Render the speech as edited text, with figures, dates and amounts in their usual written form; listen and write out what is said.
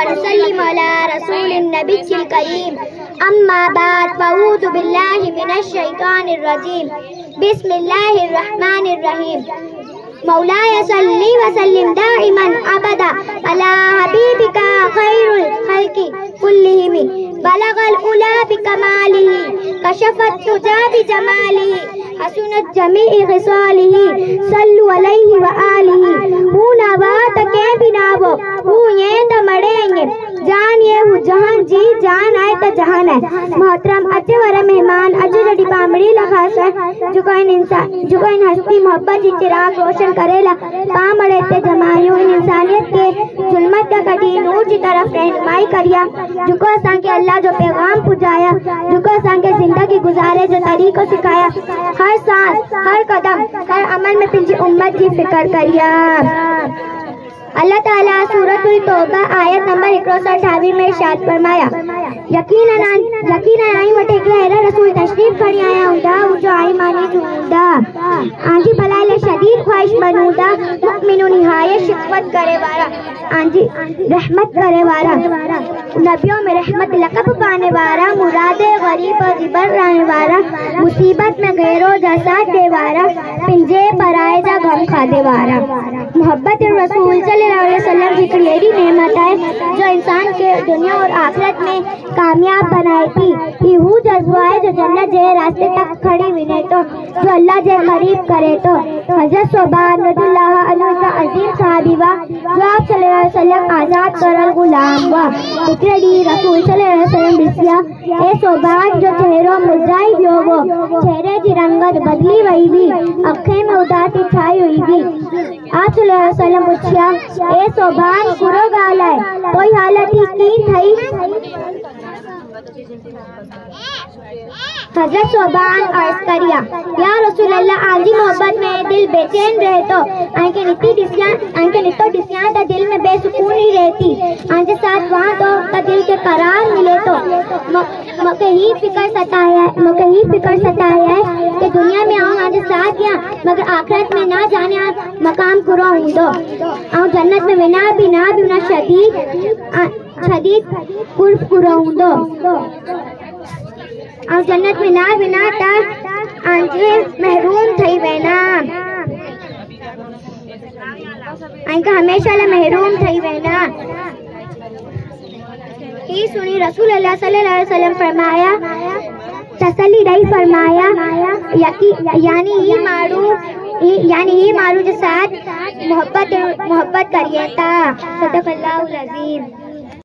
व नुसल्लिमु अला रसूलिन नबिय्यिल करीम। अम्मा बाद फ़अऊज़ु बिल्लाहि मिनश शैतानिर रजीम। बिस्मिल्लाहिर रहमानिर रहीम। मौलाया सल्ली व सल्लिम दाइमन अबदा अला हबीबिका खैरुल खल्क़ि कुल्लिहिम। बलगल उला बिकमालिही कशफत तुजा बिजमालिही हसनत जमीइ ख़िसालिही सल्लु अलैहि व आलिही। हूँ नवात के बिनावो हूँ ये त मड़ेंगे जान ये हूँ जहान जी जान आए त जहान है। मोहतरम अचे वर मेहमान अज जड़ी बामड़ी लखास है जो कोई इंसान जो कोई हस्ती मोहब्बत जी चिराग रोशन करेला पामड़े ते जमायो इन इंसानियत के जुल्मत का कटी नूर की तरफ रहनुमाई करिया जुको असां के अल्लाह जो पैगाम पुजाया जुको असां के जिंदगी गुजारे जो तरीको सिखाया हर सांस हर कदम हर अमल में पिंजी उम्मत की फिक्र करिया। अल्लाह ताला सूरतुल तौबा आयत नंबर 128 में इरशाद फरमाया यकीनन आई वटे एकला रसूल तशरीफ खड़ी आया हुंदा जो आई मानी जुंदा आंजी भलाई ले शदीद ख्वाहिश बनूदा मुमिनो निहायत शिकवत करे वाला आंजी रहमत करे वाला नबियों में रहमत लक़ब पाने वाला मुरादे गरीब और जिबर रहने वाला मुसीबत में गैरों जा साथ दे वाला पिंजे पराए जा गम खा दे वाला। मोहब्बत रसूल सल्लल्लाहु अलैहि वसल्लम की एडी नेमत है जो इंसान के दुनिया और आखिरत में कामयाब बनाई थी। यहू जज्बा है जो जन्नत जे रास्ते तक खड़ी विने तो जो अल्लाह जे करीब करे तो। हज़रत सुबान रज़ियल्लाहु अन्हु का अजीम सहाबी वा जो आप सल्लल्लाहु अलैहि वसल्लम आजाद करल गुलाम वा इकड़ी रसूल सल्लल्लाहु अलैहि वसल्लम दिसिया ए सुबान जो चेहरो मुरझाई वियो वो चेहरे की रंगत बदली वई हुई अखे में उदासी छाई हुई हुई। आप सल्लल्लाहु अलैहि वसल्लम पूछिया ए सुबान कुरो ॻाल्हि आहे कोई हालत ही कीन थई। हज़रत सुबान अर्ज़ करिया या रसूल अल्लाह आजी मोहब्बत में दिल बेचैन रहे तो आंके नितो दिसिया त दिल में बेसुकून ही रहती आंजे साथ वहाँ तो त दिल के करार मिले तो मके ही फिक्र सताया है कि दुनिया में आऊँ आंजे साथ या मगर आखिरत में ना जाने मकाम कुरो हुंदो आऊँ जन्नत में बिना बिना शदीद कुर्ब कुरो हुंदो और जन्नत में ना बिना ता आंजे महरूम थई वेना आंका हमेशा ला महरूम थई वेना। ही सुनी रसूल अल्लाह सल्लल्लाहु अलैहि वसल्लम फरमाया तसल्ली ॾेई फरमाया यानी ही मारू जे साथ मोहब्बत करिए ता। सदक़ल्लाहुल अज़ीम।